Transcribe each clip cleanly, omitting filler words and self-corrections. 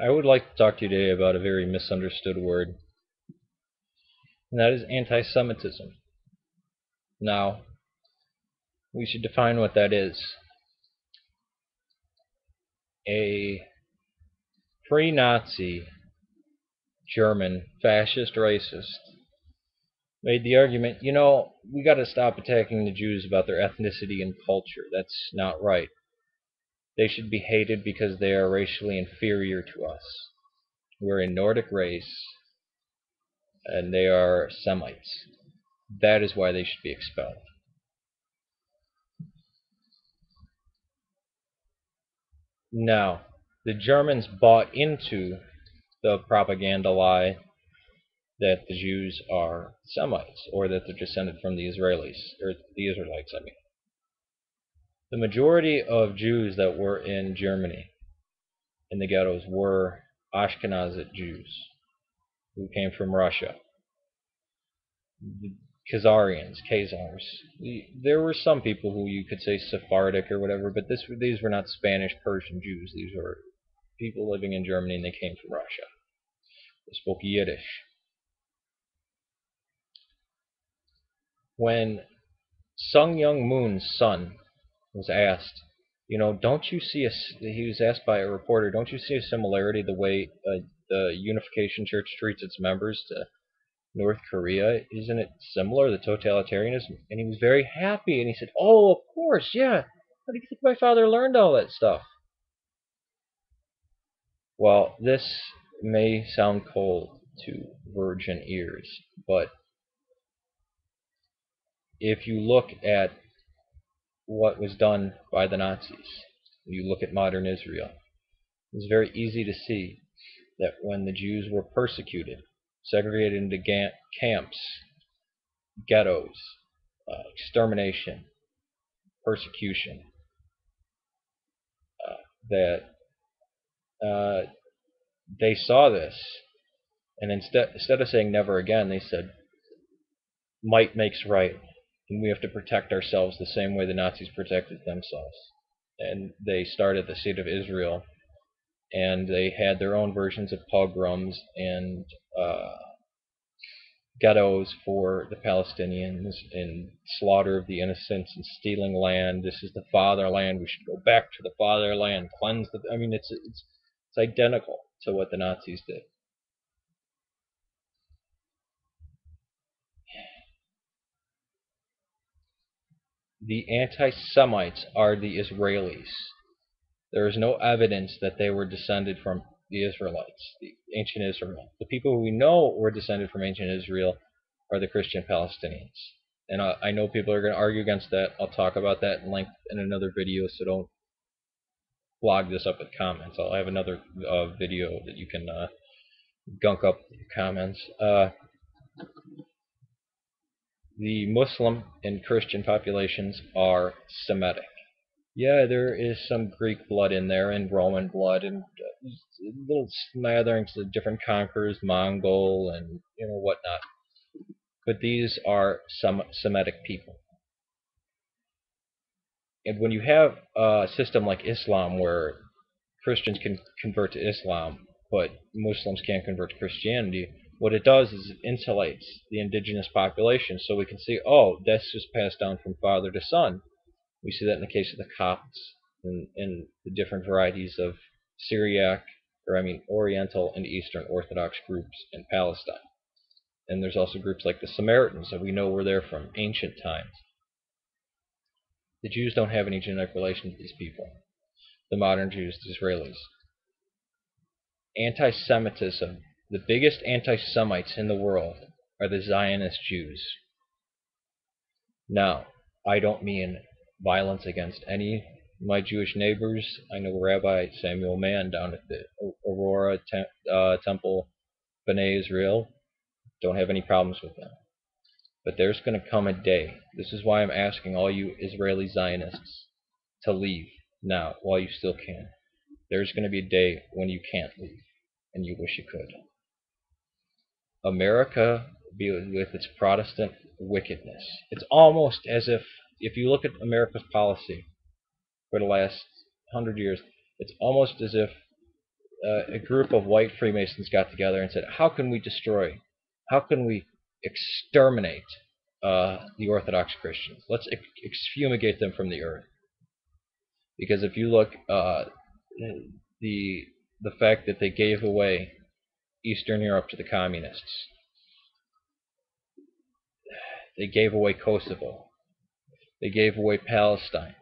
I would like to talk to you today about a very misunderstood word, and that is anti-Semitism. Now, we should define what that is. A pre-Nazi German fascist racist made the argument, we got to stop attacking the Jews about their ethnicity and culture. That's not right. They should be hated because they are racially inferior to us. We're a Nordic race, and they are Semites. That is why they should be expelled. Now, the Germans bought into the propaganda lie that the Jews are Semites, or that they're descended from the Israelis, or the Israelites, I mean. The majority of Jews that were in Germany, in the ghettos, were Ashkenazite Jews, who came from Russia. Khazars. There were some people who you could say Sephardic or whatever, but these were not Spanish, Persian Jews. These were people living in Germany, and they came from Russia. They spoke Yiddish. When Sung Young Moon's son was asked, don't you see he was asked by a reporter, don't you see a similarity the way the Unification Church treats its members to North Korea? Isn't it similar, the totalitarianism? And he was very happy, and he said, oh, of course, yeah. How do you think my father learned all that stuff? Well, this may sound cold to virgin ears, but if you look at what was done by the Nazis, you look at modern Israel, it's very easy to see that when the Jews were persecuted, segregated into camps, ghettos, extermination, persecution, that they saw this, and instead of saying never again, they said might makes right, and we have to protect ourselves the same way the Nazis protected themselves. And they started the State of Israel, and they had their own versions of pogroms and ghettos for the Palestinians, and slaughter of the innocents and stealing land. This is the fatherland. We should go back to the fatherland. Cleanse the. I mean, it's identical to what the Nazis did. The anti-Semites are the Israelis. There is no evidence that they were descended from the Israelites, the ancient Israel. The people who we know were descended from ancient Israel are the Christian Palestinians. And I know people are going to argue against that. I'll talk about that in length in another video, so don't log this up with comments. I'll have another video that you can gunk up with comments. The Muslim and Christian populations are Semitic. Yeah, there is some Greek blood in there, and Roman blood, and little smatterings of different conquerors, Mongol, and whatnot. But these are some Semitic people. And when you have a system like Islam, where Christians can convert to Islam, but Muslims can't convert to Christianity, what it does is it insulates the indigenous population, so we can see, oh, that's just passed down from father to son. We see that in the case of the Copts and the different varieties of Syriac, Oriental and Eastern Orthodox groups in Palestine. And there's also groups like the Samaritans that we know were there from ancient times. The Jews don't have any genetic relation to these people. The modern Jews, the Israelis. Anti-Semitism. The biggest anti-Semites in the world are the Zionist Jews. Now, I don't mean violence against any of my Jewish neighbors. I know Rabbi Samuel Mann down at the Aurora Temple, B'nai Israel. Don't have any problems with them. But there's going to come a day. This is why I'm asking all you Israeli Zionists to leave now while you still can. There's going to be a day when you can't leave, and you wish you could. America, with its Protestant wickedness, it's almost as if you look at America's policy for the last 100 years, it's almost as if a group of white Freemasons got together and said, how can we destroy, how can we exterminate the Orthodox Christians? Let's exfumigate them from the earth. Because if you look, the fact that they gave away Eastern Europe to the communists, they gave away Kosovo, they gave away Palestine.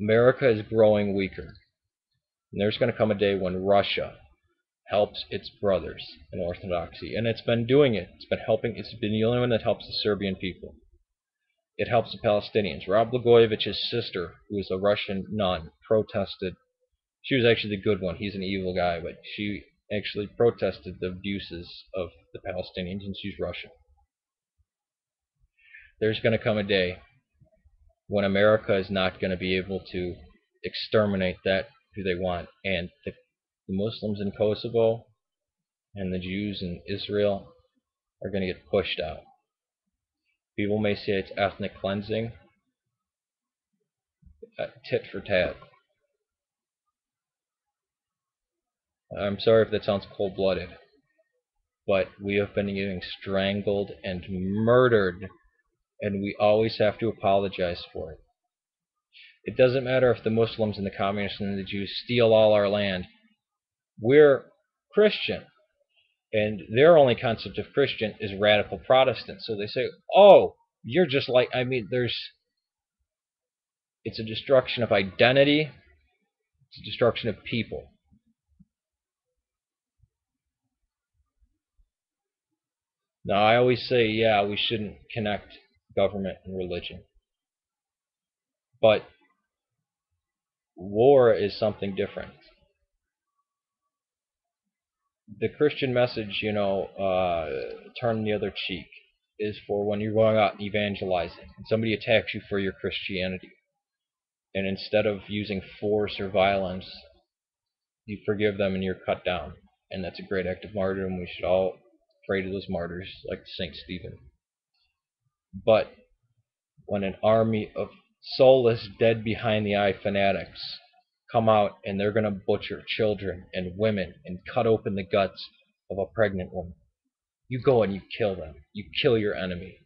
America is growing weaker. And there's going to come a day when Russia helps its brothers in Orthodoxy. And it's been doing it. It's been helping. It's been the only one that helps the Serbian people. It helps the Palestinians. Rob Blagojevich's sister, who was a Russian nun, protested. She was actually the good one. He's an evil guy, but she actually protested the abuses of the Palestinians, and she's Russian. There's going to come a day when America is not going to be able to exterminate that who they want, and the Muslims in Kosovo and the Jews in Israel are going to get pushed out. People may say it's ethnic cleansing, tit for tat. I'm sorry if that sounds cold-blooded, but we have been getting strangled and murdered, and we always have to apologize for it. It doesn't matter if the Muslims and the communists and the Jews steal all our land. We're Christian, and their only concept of Christian is radical Protestant. So they say, oh, you're just like, it's a destruction of identity, it's a destruction of people. Now, I always say, yeah, we shouldn't connect government and religion. But war is something different. The Christian message, turn the other cheek, is for when you're going out and evangelizing and somebody attacks you for your Christianity. And instead of using force or violence, you forgive them and you're cut down. And that's a great act of martyrdom. We should all pray to those martyrs like St. Stephen. But when an army of soulless, dead behind the eye fanatics come out and they're going to butcher children and women and cut open the guts of a pregnant woman, you go and you kill them. You kill your enemy.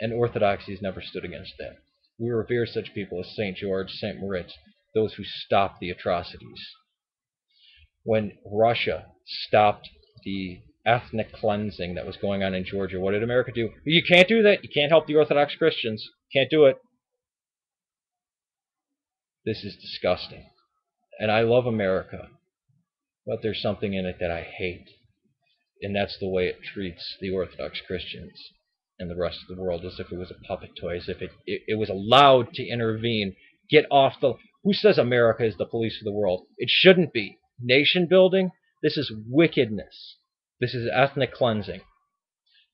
And Orthodoxy has never stood against that. We revere such people as St. George, St. Moritz, those who stopped the atrocities. When Russia stopped the ethnic cleansing that was going on in Georgia, what did America do? You can't do that. You can't help the Orthodox Christians. Can't do it. This is disgusting. And I love America, but there's something in it that I hate. And that's the way it treats the Orthodox Christians and the rest of the world, as if it was a puppet toy, as if it was allowed to intervene. Get off the... Who says America is the police of the world? It shouldn't be. Nation building? This is wickedness. This is ethnic cleansing.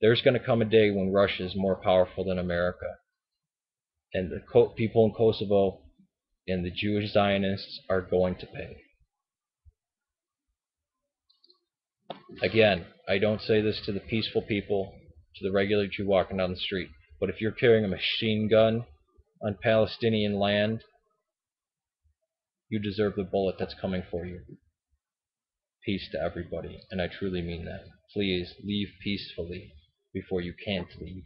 There's going to come a day when Russia is more powerful than America. And the people in Kosovo and the Jewish Zionists are going to pay. Again, I don't say this to the peaceful people, to the regular Jew walking down the street, but if you're carrying a machine gun on Palestinian land, you deserve the bullet that's coming for you. Peace to everybody, and I truly mean that. Please leave peacefully before you can't leave.